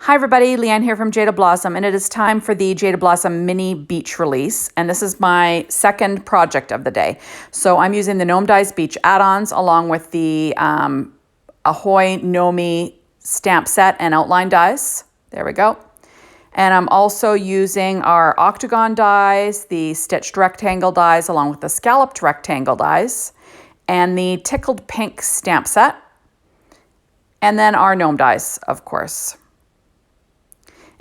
Hi everybody, Leanne here from Jaded Blossom, and it is time for the Jaded Blossom mini beach release, and this is my second project of the day. So I'm using the Gnome Dies Beach Add Ons along with the Ahoy Gnome stamp set and outline dies. There we go. And I'm also using our Octagon dies, the Stitched Rectangle dies along with the Scalloped Rectangle dies, and the Tickled Pink stamp set, and then our Gnome dies, of course.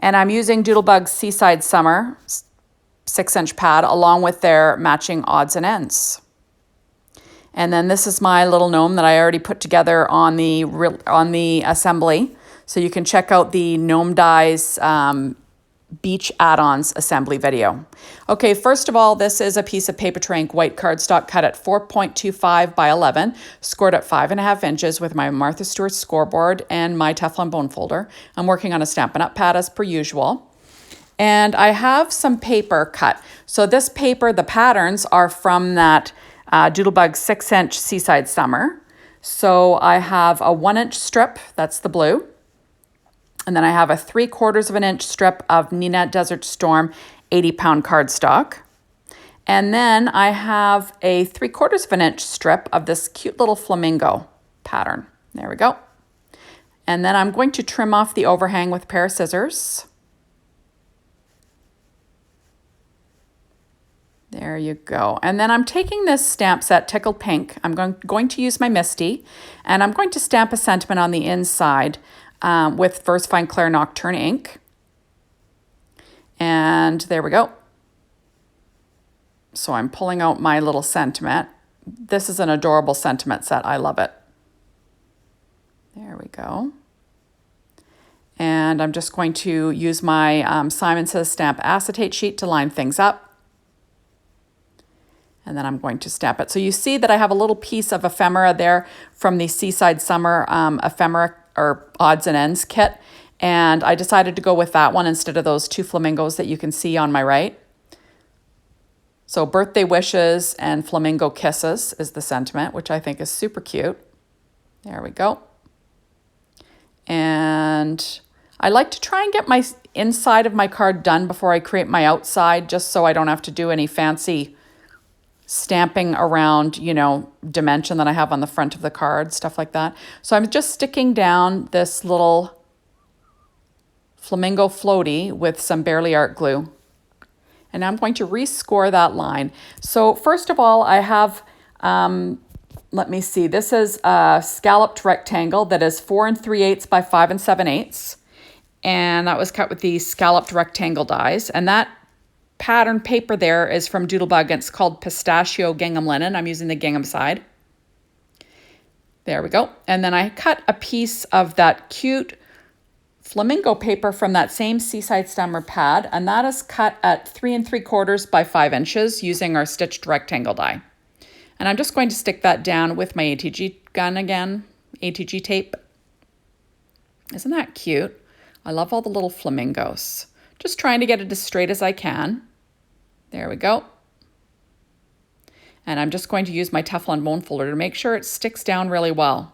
And I'm using Doodlebug's Seaside Summer 6-inch pad along with their matching odds and ends. And then this is my little gnome that I already put together on the assembly. So you can check out the Gnome Dies Beach Add Ons assembly video. Okay, first of all, this is a piece of paper tray ink white cardstock cut at 4.25 by 11, scored at 5.5 inches with my Martha Stewart scoreboard and my Teflon bone folder. I'm working on a Stampin' Up! Pad as per usual. And I have some paper cut. So this paper, the patterns are from that Doodlebug 6-inch Seaside Summer. So I have a 1-inch strip, that's the blue. And then I have a 3/4 of an inch strip of Nina Desert Storm 80-pound cardstock. And then I have a 3/4 of an inch strip of this cute little flamingo pattern. There we go. And then I'm going to trim off the overhang with a pair of scissors. There you go. And then I'm taking this stamp set, Tickled Pink. I'm going to use my Misty, and I'm going to stamp a sentiment on the inside with VersaFine Clair Nocturne ink. And there we go. So I'm pulling out my little sentiment. This is an adorable sentiment set. I love it. There we go. And I'm just going to use my Simon Says Stamp acetate sheet to line things up. And then I'm going to stamp it. So you see that I have a little piece of ephemera there from the Seaside Summer ephemera or odds and ends kit. And I decided to go with that one instead of those two flamingos that you can see on my right. So birthday wishes and flamingo kisses is the sentiment, which I think is super cute. There we go. And I like to try and get my inside of my card done before I create my outside, just so I don't have to do any fancy stamping around, you know, dimension that I have on the front of the card, stuff like that. So I'm just sticking down this little flamingo floaty with some Barely Art glue. And I'm going to rescore that line. So first of all, I have, let me see, this is a Scalloped Rectangle that is 4 3/8 by 5 7/8. And that was cut with the Scalloped Rectangle dies. And that pattern paper there is from Doodlebug. It's called Pistachio Gingham Linen. I'm using the gingham side. There we go. And then I cut a piece of that cute flamingo paper from that same Seaside Summer pad, and that is cut at 3 3/4 by 5 inches using our Stitched Rectangle die. And I'm just going to stick that down with my ATG gun again, ATG tape. Isn't that cute? I love all the little flamingos. Just trying to get it as straight as I can. There we go. And I'm just going to use my Teflon bone folder to make sure it sticks down really well.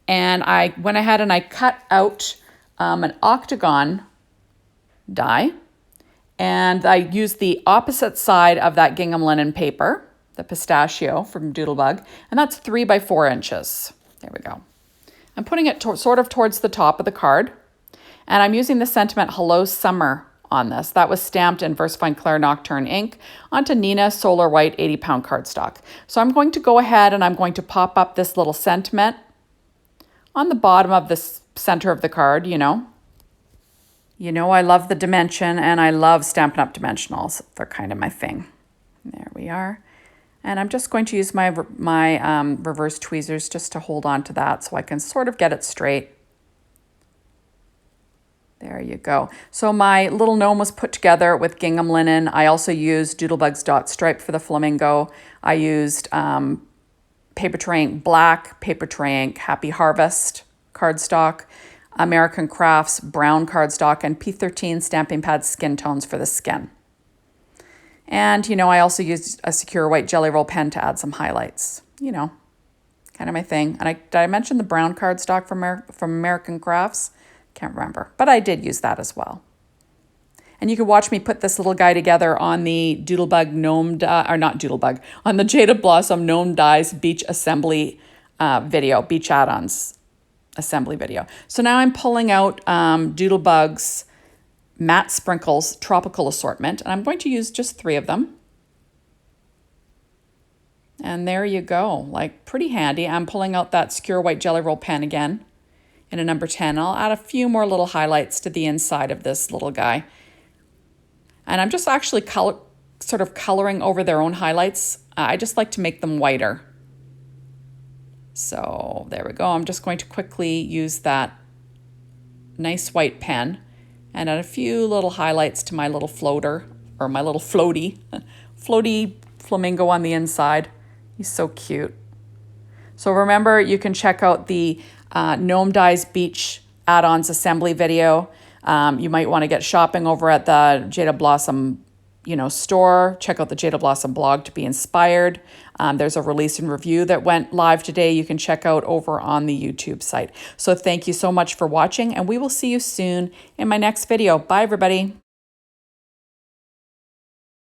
And I went ahead and I cut out an Octagon die. And I used the opposite side of that gingham linen paper, the pistachio from Doodlebug. And that's 3 by 4 inches. There we go. I'm putting it sort of towards the top of the card. And I'm using the sentiment Hello Summer on this. That was stamped in VersaFine Clair Nocturne ink onto Nina Solar White 80-pound cardstock. So I'm going to go ahead and I'm going to pop up this little sentiment on the bottom of the center of the card, you know. You know I love the dimension and I love Stampin' Up! Dimensionals. They're kind of my thing. There we are. And I'm just going to use my reverse tweezers just to hold on to that so I can sort of get it straight. There you go. So my little gnome was put together with gingham linen. I also used Doodlebug's dot stripe for the flamingo. I used paper tray ink black, paper tray ink Happy Harvest cardstock, American Crafts brown cardstock, and P13 stamping pad skin tones for the skin. And, you know, I also used a secure white Jelly Roll pen to add some highlights. You know, kind of my thing. And did I mention the brown cardstock from American Crafts? Can't remember, but I did use that as well. And you can watch me put this little guy together on the Doodlebug Gnome, or not Doodlebug, on the Jaded Blossom Gnome Dies Beach Assembly video, Beach Add Ons assembly video. So now I'm pulling out Doodlebug's Matte Sprinkles Tropical Assortment, and I'm going to use just 3 of them. And there you go, like pretty handy. I'm pulling out that Secure White Jelly Roll pen again in a number 10. I'll add a few more little highlights to the inside of this little guy. And I'm just actually sort of coloring over their own highlights. I just like to make them whiter. So there we go. I'm just going to quickly use that nice white pen and add a few little highlights to my little floater, or my little floaty flamingo on the inside. He's so cute. So remember, you can check out the Gnome Dies Beach Add Ons assembly video. You might want to get shopping over at the Jaded Blossom, store. Check out the Jaded Blossom blog to be inspired. There's a release and review that went live today. You can check out over on the YouTube site. So thank you so much for watching, and we will see you soon in my next video. Bye, everybody.